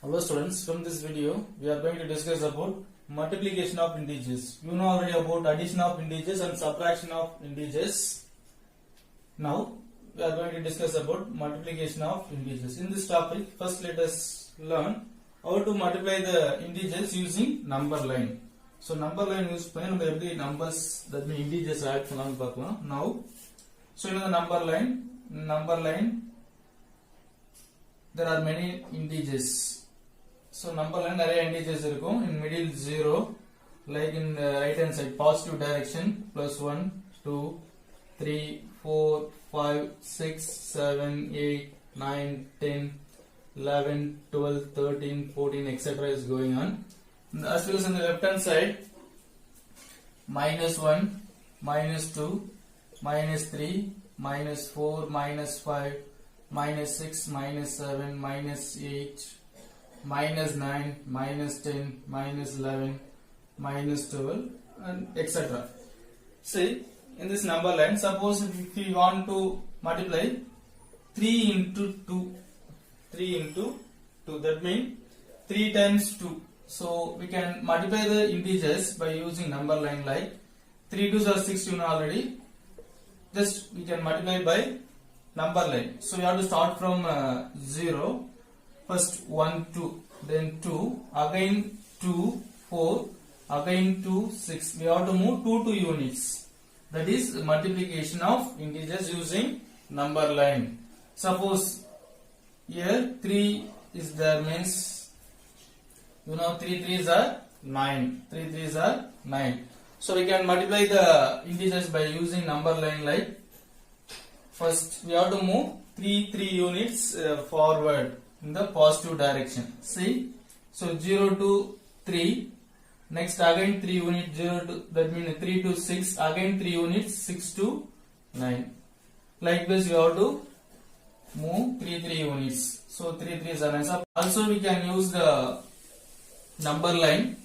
Hello students, from this video we are going to discuss about multiplication of integers. You know already about addition of integers and subtraction of integers. Now we are going to discuss about multiplication of integers. In this topic, first let us learn how to multiply the integers using number line. So number line use பண்ணி நம்ம எப்படி numbers that mean integers add பண்ணலாம்னு பார்க்கலாம். Now so in the number line there are many integers. So number line நிறைய integers இருக்கும். In middle 0, like in the right hand side positive direction plus 1 2 3 4 5 6 7 8 9 10 11 12 13 14 etc is going on. As well as on the left hand side minus 1 minus 2 minus 3 minus 4 minus 5 minus 6 minus 7 minus 8 minus 9 minus 10 minus 11 minus 12 and etc. See, in this number line, suppose if we want to multiply 3 into 2, that means 3 times 2. So we can multiply the integers by using number line like 3 2s are 6, you know already. Just we can multiply by number line. So we have to start from 0. First 1 2, then 2, again 2 4, again 2 6. We have to move 2 units. That is multiplication of integers using number line. Suppose here 3 is there, means you know 3 3s are 9. 3 3s are 9. So we can multiply the integers by using number line like first we have to move 3 units forward in the positive direction. See, so 0 to 3, next again 3 units 0 to, that means 3 to 6, again 3 units 6 to 9. Like this you have to move 3 units. So 3 3s are 9. So also we can use the number line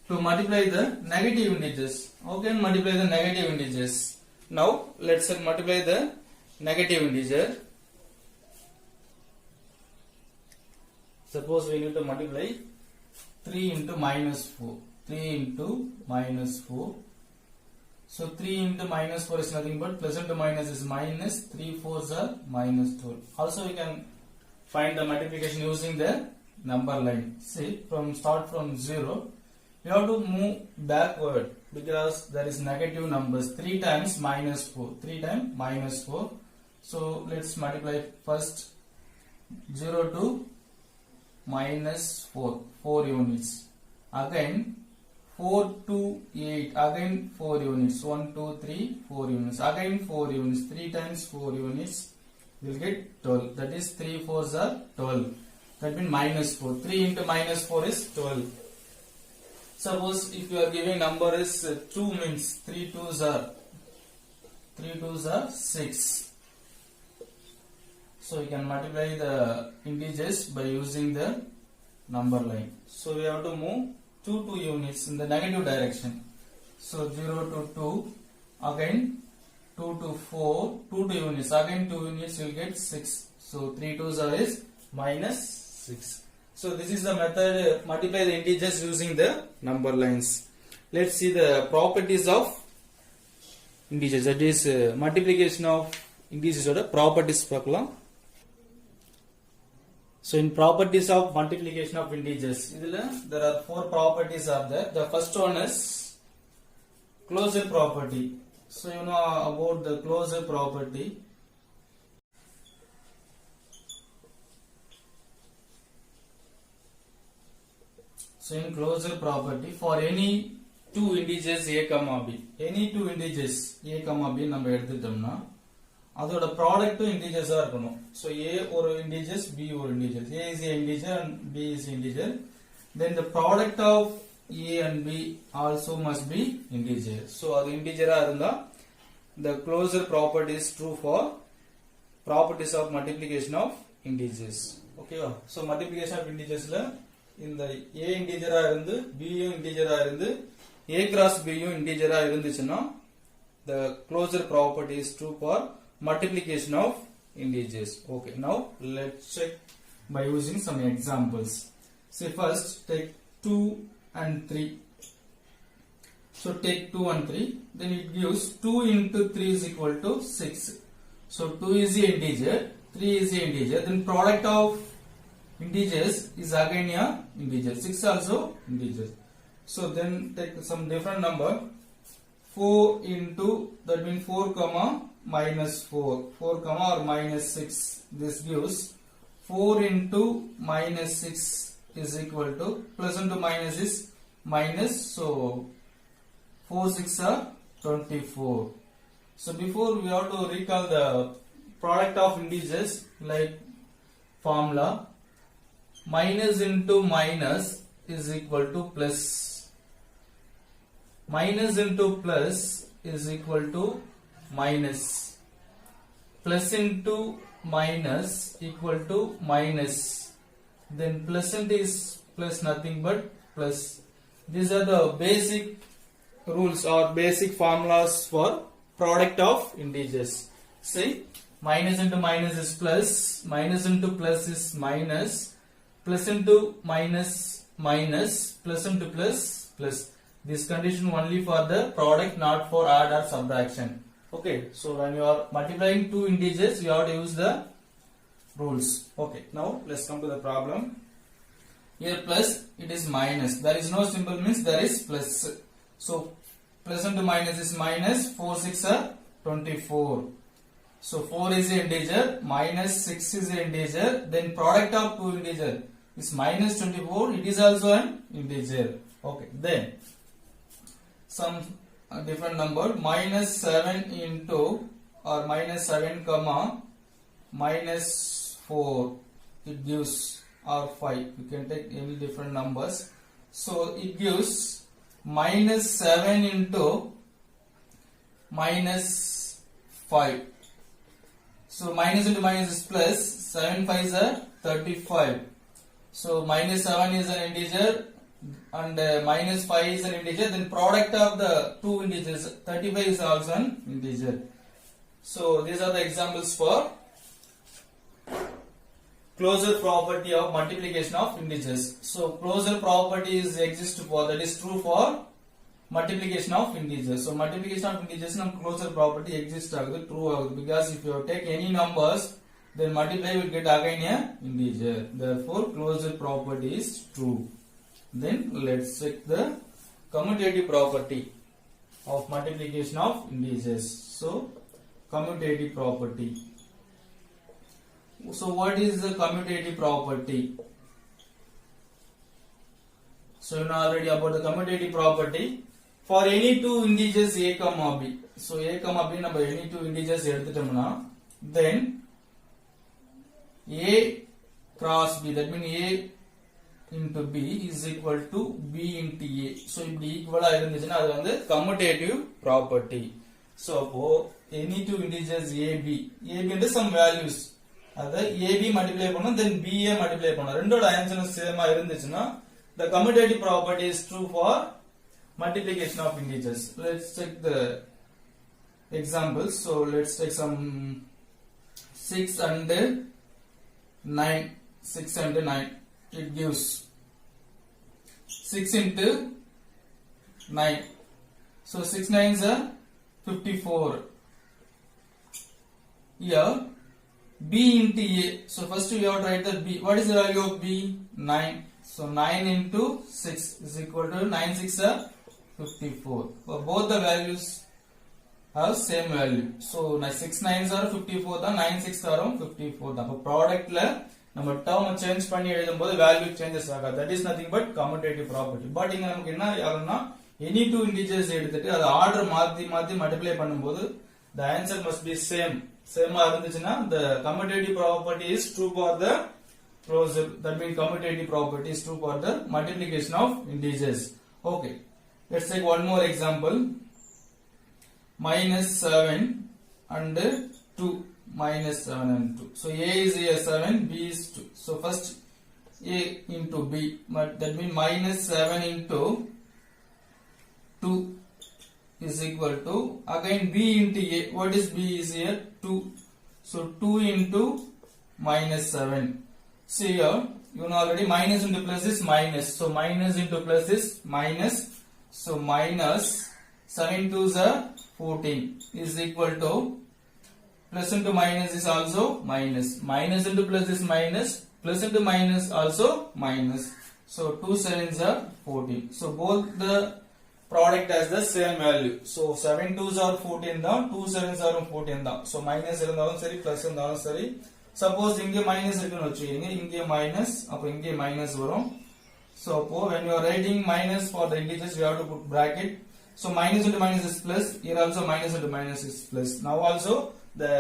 to multiply the negative integers. How can multiply the negative integers? Now let's multiply the negative integer. Suppose we need to multiply 3 into minus 4. 3 into minus 4. So 3 into minus 4 is nothing but plus into minus is minus. 3 4s are minus 12. Also we can find the multiplication using the number line. See, start from 0. You have to move backward because there is negative numbers. 3 times minus 4. 3 times minus 4. So let's multiply first 0 to minus 4 units. Again 4 to 8. Again 4 units. 1 2 3 4 units. Again 4 units. 3 times 4 units. We will get 12. That is 3 4s are 12. That means minus 4. 3 into minus 4 is 12. Suppose if you are giving number is 2, means 3 2s are 6. So we can multiply the integers by using the number line. So we have to move 2 units in the negative direction. So 0 to 2, again 2 to 4, 2 units, again 2 units you will get 6. So 3 2s are is minus 6. So this is the method multiply the integers using the number lines. Let's see the properties of integers. That is multiplication of integers oda properties பார்க்கலாம். So in properties of multiplication of integers, there are 4 properties are there. The first one is closure property. So you know about the closure property. So in closure property, for any 2 integers a comma b, any 2 integers a comma b நம்ம எடுத்துட்டோம்னா அதோட product இன்டிஜர்ஸா இருக்கணும். So a ஒரு integers, b ஒரு integers. A is a integer and b is integer. Then the product of a and b also must be integer. So அது இன்டிஜரா இருந்தா the closure property is true for properties of multiplication of integers. ஓகேவா? So multiplication of integersல இந்த a இன்டிஜரா இருந்து b யும் இன்டிஜரா இருந்து a cross b யும் இன்டிஜரா இருந்துச்சுன்னா the closure property is true for multiplication of integers. Okay, now let's check by using some examples. Say first take 2 and 3. So take 2 and 3, then it gives 2 into 3 is equal to 6. So 2 is the integer, 3 is the integer, then product of integers is again a integer, 6 also integer. So then take some different number, 4 into, that means 4 comma minus 4, 4 comma or minus 6, this gives 4 into minus 6 is equal to, plus into minus is minus, so 4 6 are 24. So before we have to recall the product of integers like formula, minus into minus is equal to plus, minus into plus is equal to minus, plus into minus equal to minus, then plus into is plus nothing but plus. These are the basic rules or basic formulas for product of integers. See, minus into minus is plus, minus into plus is minus, plus into minus minus, plus into plus plus. This condition only for the product, not for add or subtraction. Okay, so when you are multiplying two integers, you have to use the rules. Okay, now let's come to the problem. Here plus, it is minus. There is no symbol, means there is plus. So plus into minus is minus, 4 6 are 24. So 4 is the integer, minus 6 is the integer, then product of two integer is minus 24, it is also an integer. Okay, then some different number, minus 7 into or minus 7 comma minus 4, it gives, or 5, you can take any different numbers. So it gives minus 7 into minus 5. So minus into minus is plus, 7 5 is 35. So minus 7 is an integer and minus 5 is an integer, then product of the two integers, 35 is also an integer. So these are the examples for closure property of multiplication of integers. So closure property is exist for, that is true for multiplication of integers. So multiplication of integers and closure property exists agadu, true agadu, because if you take any numbers, then multiply will get again a integer. Therefore closure property is true. Then let's check the commutative property of multiplication of integers. So commutative property. So what is the commutative property? So you know already about the commutative property. For any two integers a comma b. So a comma b number any two integers eduthittomna, then a cross b, that means a into b is equal to b into a. So if equal ah irundhuchuna adu vandu commutative property. So any two integers a b into some values, அதை ab multiply பண்ணனும், then ba multiply பண்ணனும், ரெண்டோட answer சேமா இருந்துச்சுன்னா the commutative property is true for multiplication of integers. Let's check the examples. So let's take some 6 and 9. 6 and 9. It gives 6 into 9. So 6 9s are 54. Here b into a. So first we have to write the b. What is the value of b? 9. So 9 into 6 is equal to 9 6 are 54. For both the values have same value. So 6 9s are 54 தான், 9 6 are 54 தான். அப்ப ப்ராடக்ட்ல நம்ம term change பண்ணி எழுதும்போது value changes ஆகாது. That is nothing but commutative property. But இங்க நமக்கு என்ன ஆகும்னா any two integers எடுத்துட்டு அது ஆர்டர் மாத்தி மாத்தி மல்டிப்ளை பண்ணும்போது the answer must be same. சேமா இருந்துச்சுன்னா the commutative property is true for the closure. That means commutative property is true for the multiplication of integers. Okay, let's take one more example. Minus 7 and 2. Minus 7 and 2. So a is a 7, b is 2. So first a into b, but that means minus 7 into 2 is equal to again b into a. What is b is here? 2. So 2 into minus 7. see here, you know already minus into plus is minus. So minus into plus is minus. So minus 7 2s are 14 is equal to plus into minus is also minus. Minus into plus is minus. Plus into minus also minus. So 2 7s are 14. So both the product has the same value. So 7 2s are 14 தான், 2 7s are 14 தான். So minus இருந்தாலும் சரி plus இருந்தாலும் சரி. Suppose இங்கே minus இருக்குன்னு வச்சுக்கீங்க, இங்கே minus, அப்போ இங்கே minus வரும். So when you are writing minus for the integers, you have to put bracket. So minus into minus is plus. Here also minus into minus is plus. Now also the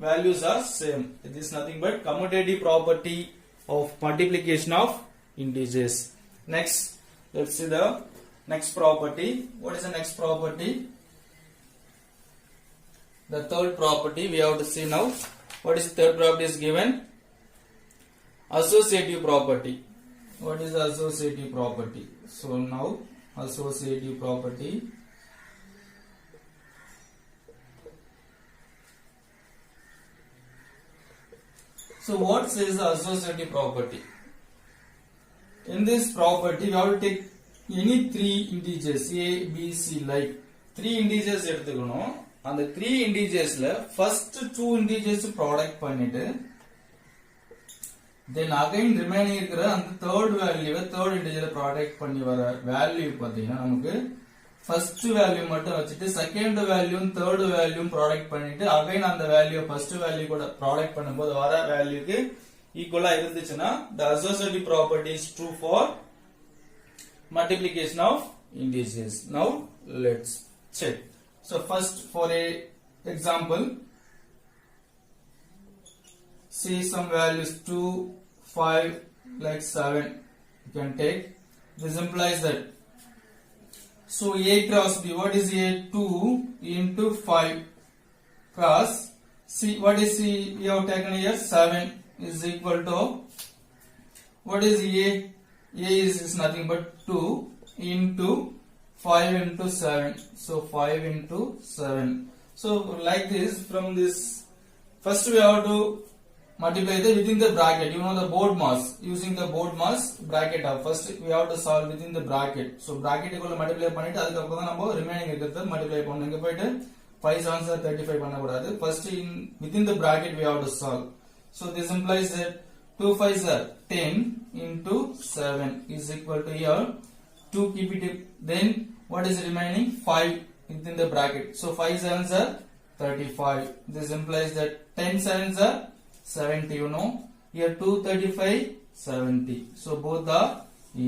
values are same. It is nothing but commutative property of multiplication of integers. Next, let's see the next property. What is the next property? The third property we have to see now. What is the third property is given? Associative property. What is the associative property? So now associative property. So what says the associative property? In this property, we have to take any three integers a, b, c, like three integers எடுத்துக்கணும். அந்த three integersல first two integers product பண்ணிட்டு then again remaining இருக்கிற அந்த third value third integer product பண்ணி வர value பாத்தீங்கன்னா நமக்கு first value மட்டும் வச்சிட்டு second value third value product பண்ணிட்டு again அந்த value first value கூட product பண்ணும்போது வர வேல்யூக்கு ஈக்குவலா இருந்துச்சுன்னா the associative property is true for multiplication of integers. Now let's check. So first for a example, see some values 2 5 like 7 you can take. This implies that so a cross b, what is a? 2 into 5 cross c, what is c we have taken here? 7 is equal to what is a? A is nothing but 2 into 5 into 7. So 5 into 7. So like this, from this first we have to multiply the within the bracket. You know the board mass. Using the board mass bracket up. First we have to solve within the bracket. So bracket equal to multiply பண்ணிட்டு அதுக்கு அப்புறம் தான் நம்ம remaining இருக்கிறத multiply பண்ணனும். இங்க போய்ட்டு 5 7s are 35 பண்ண கூடாது. First in within the bracket we have to solve. So this implies that 2 5s are 10 into 7 is equal to here 2, keep it, then what is remaining? 5 within the bracket. So 5 7s are 35. This implies that 10 7s are 70, you know. Here 2 35 70. So both are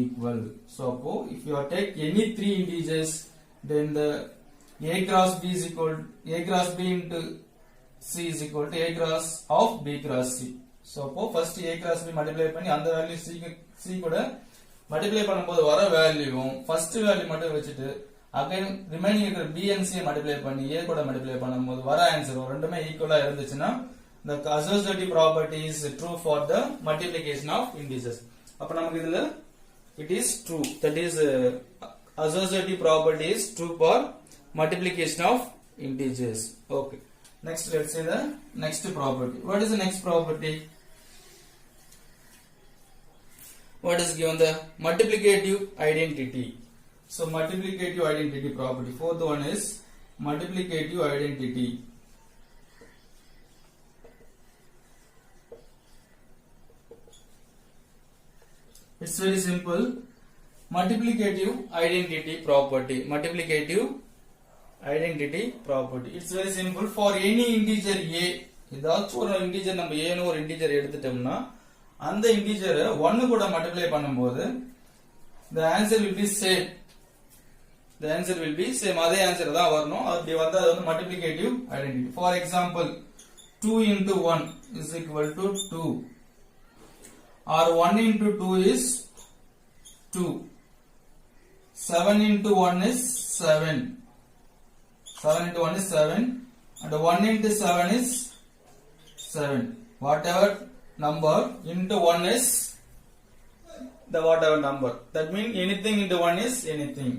equal. So if you are take any three integers, then the a cross b is equal a cross b into c is equal to a cross of b cross c. So first a cross b multiply பண்ணி அந்த value c கூட multiply பண்ணும்போது வர value first value மட்டும் வச்சிட்டு again remaining இருக்கிற b and c multiply பண்ணி a கூட multiply பண்ணும்போது வர ஆன்சர் ரெண்டுமே ஈக்குவலா இருந்துச்சுன்னா the associative property is true for the multiplication of integers. அப்ப நமக்கு இதுல it is true, that is associative property is true for multiplication of integers. Okay, next let's say the next property. What is the next property? What is given? The multiplicative identity. So multiplicative identity property. Fourth one is multiplicative identity. It's very simple. Multiplicative identity property. Multiplicative identity property. It's very simple. For any integer a, ஏதாச்சும் ஒரு integer நம்ம a னு ஒரு integer எடுத்துட்டோம்னா அந்த integer 1 கூட multiply பண்ணும்போது the answer will be same. The answer will be same. அதே answer தான் வரணும். அப்படி வந்தா அது வந்து multiplicative identity. For example, 2 into 1 is equal to 2. Or 1 into 2 is 2. 7 into 1 is 7. 7 into 1 is 7. And 1 into 7 is 7. Whatever number into 1 is the whatever number. That means anything into 1 is anything.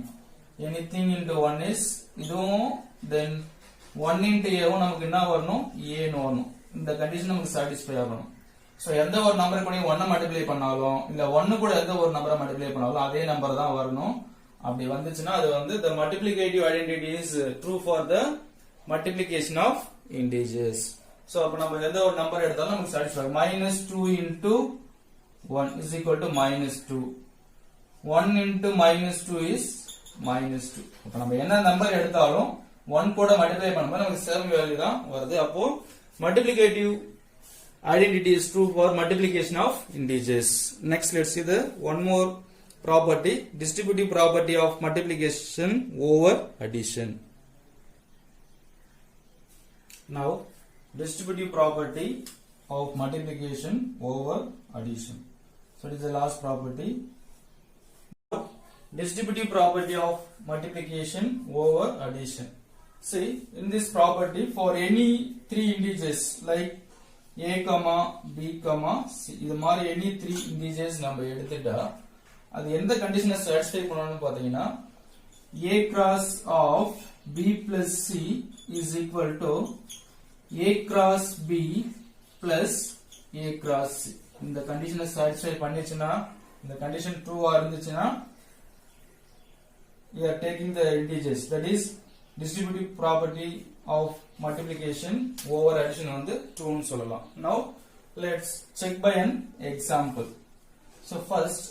Anything into 1 is இதுவும் then 1 into a நமக்கு என்ன வரணும்? A னு வரணும். இந்த condition நமக்கு satisfy ஆகணும். So எந்த ஒரு நம்பர் கூட 1 மல்டிப்ளை பண்ணாலும் இல்ல 1 கூட எந்த ஒரு நம்பரை மல்டிப்ளை பண்ணாலும் அதே நம்பர் தான் வரணும். அப்படி வந்துச்சுன்னா அது வந்து the multiplicative identity is true for the multiplication of integers. So அப்ப நம்ம எந்த ஒரு நம்பர் எடுத்தாலும் நமக்கு satisfy. -2 into 1 is equal to -2. 1 into -2 is -2. அப்ப நம்ம என்ன நம்பர் எடுத்தாலும் 1 கூட மல்டிப்ளை பண்ணும்போது நமக்கு சேம் வேல்யூ தான் வருது. அப்போ multiplicative identity is true for multiplication of integers. Next, let's see the one more property, distributive property of multiplication over addition. Now, distributive property of multiplication over addition. So, it is the last property. Distributive property of multiplication over addition. See, in this property, for any three integers like a, b, c, இது மாதிரி any three integers நம்ம எடுத்துட்டா அது எந்த கண்டிஷனை satisfy பண்ணணும்னு பாத்தீங்கன்னா a cross of b plus c is equal to a cross b plus a cross c. இந்த கண்டிஷனை satisfy பண்ணிச்சுன்னா இந்த கண்டிஷன் true ஆ இருந்துச்சுன்னா we are taking the integers, that is distributive property of multiplication over addition வந்து true னு சொல்லலாம். Now let's check by an example. So first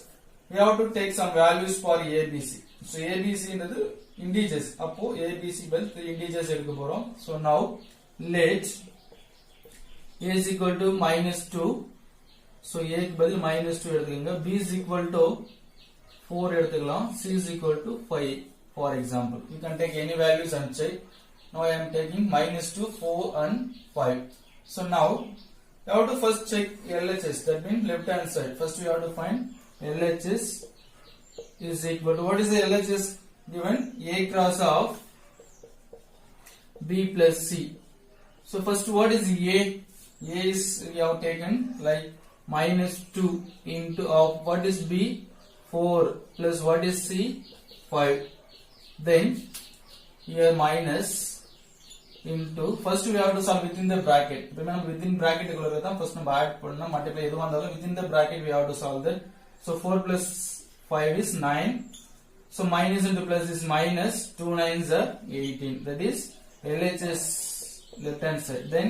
we have to take some values for abc. So abc ன்றது integers. அப்போ abc பதில் 3 integers எடுக்க போறோம். So now let a is equal to -2. So a க்கு பதில் -2 எடுத்துக்கங்க. b is equal to 4 எடுத்துக்கலாம். c is equal to 5 for example. You can take any values and check. Now I am taking -2, 4 and 5. So now you have to first check LHS, that means left hand side. First we have to find LHS is equal to, what is the LHS given? A cross of b plus c. So first what is A? A is we have taken like -2 into of what is B? 4 plus what is C? 5. Then here minus into, first we have to solve within the bracket. Remember within bracket first number add panna multiply edu vandalum within the bracket we have to solve that. So 4 plus 5 is 9. So minus into plus is minus, 2 9s are 18. That is LHS left hand side. Then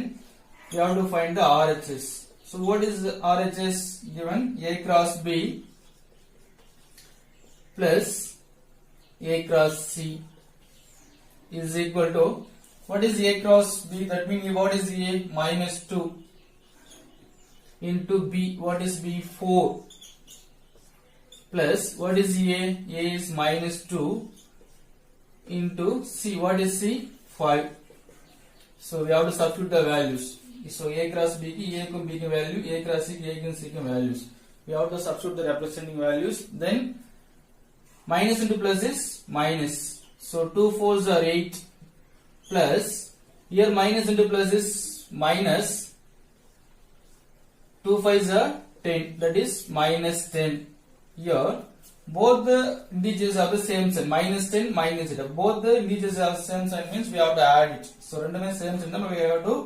we have to find the RHS. So what is the RHS given? A cross B plus A cross C is equal to, what is A cross B? That means what is A? -2 into B. What is B? 4 plus what is A? A is -2 into C. What is C? 5. So we have to substitute the values. So A cross B ki A ko B ki value, A cross C ki A ki C ki values. We have to substitute the representing values. Then minus into plus is minus. So 2 4s are 8 plus, here minus into plus is minus, 2 5s are 10, that is minus 10. Here both the integers have the same sign, -10 -8. Both the integers have the same sign means we have to add it. So rendume same sign we have to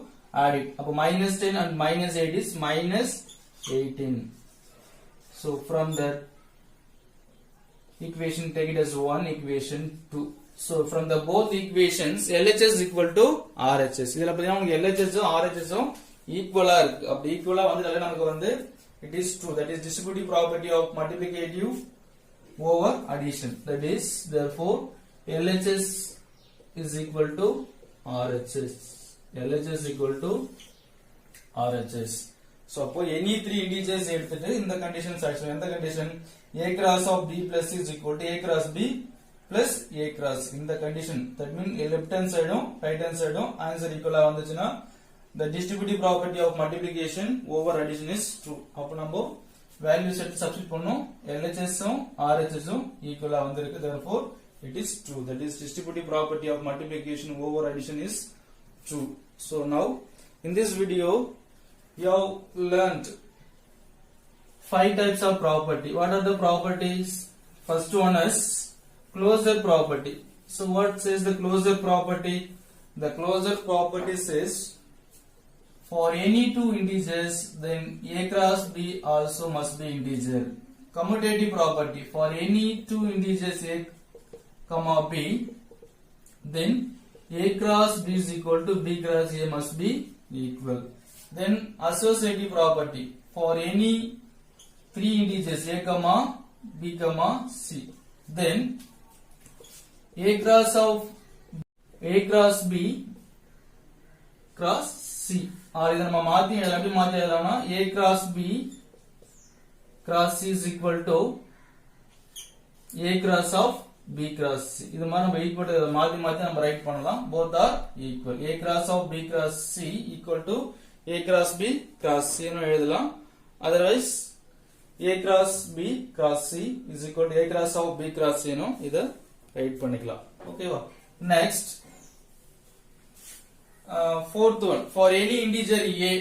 add it. Appo -10 and -8 is -18. So from that equation take it as one, equation 2. So from the both equations LHS is equal to RHS. இதல பாத்தீங்கன்னா உங்களுக்கு LHS உம் RHS உம் ஈக்குவலா இருக்கு. அப்படி ஈக்குவலா வந்ததால நமக்கு வந்து it is true, that is distributive property of multiplicative over addition. That is therefore LHS is equal to RHS. LHS is equal to RHS. So அப்போ any three integers எடுத்துட்டு இந்த condition satisfy. எந்த condition? A cross of B plus C is equal to A cross B plus A cross. In the condition, that means left hand side um right hand side um answer equal ஆ வந்துச்சுனா the distributive property of multiplication over addition is true. அப்போ நம்ம values எடுத்து substitute பண்ணோம். LHS உம் RHS உம் equal ஆ வந்திருக்கு. Therefore it is true. That is distributive property of multiplication over addition is true. So now in this video you have learned 5 types of property. What are the properties? First one is closure property. So what says the closure property? The closure property says for any two integers, then a cross b also must be integer. Commutative property, for any two integers a comma b, then a cross b is equal to b cross a must be equal. Then associative property, for any three integers a comma b comma c, then a cross b cross c, or இத நம்ம மாத்தி எப்படி மாத்தி எழுதலாம்னா a cross b cross c is equal to a cross of b cross c. இது மாதிரி நம்ம equal மாத்தி மாத்தி நம்ம ரைட் பண்ணலாம். both are equal. a cross of b cross c equal to a cross b cross c னு எழுதலாம். otherwise a cross b cross c is equal to a cross of b cross c னு இத right பண்ணிக்கலாம். ஓகேவா? next fourth one, for any integer a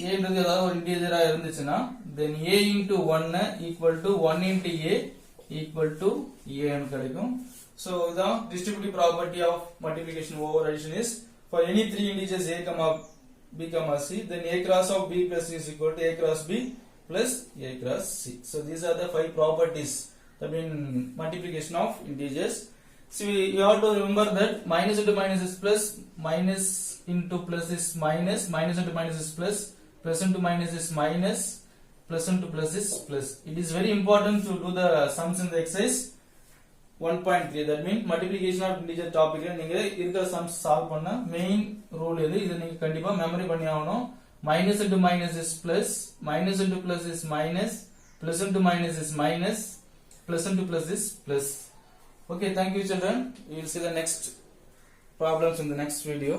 ன்றது ஏதாவது ஒரு இன்டிஜரா இருந்துச்சுன்னா then a into 1 equal to 1 into a equal to a னு கிடைக்கும். so the distributive property of multiplication over addition is, for any three integers a comma b comma c, then a cross of b plus c is equal to a cross b plus a cross c. so these are the five properties that mean multiplication of integers. So you have to remember that minus into minus is plus, minus into plus is minus, minus into minus is plus into minus is minus, plus into plus is plus. It is very important to do the sums in the exercise 1.3. that means multiplication of integer topic நீங்க இருக்கிற sums solve பண்ண main rule இது. இத நீங்க கண்டிப்பா memory பண்ணி ஆகணும். minus into minus is plus, minus into plus is minus, plus into minus is minus, plus into plus is plus. Okay, thank you children. We will see the next problems in the next video.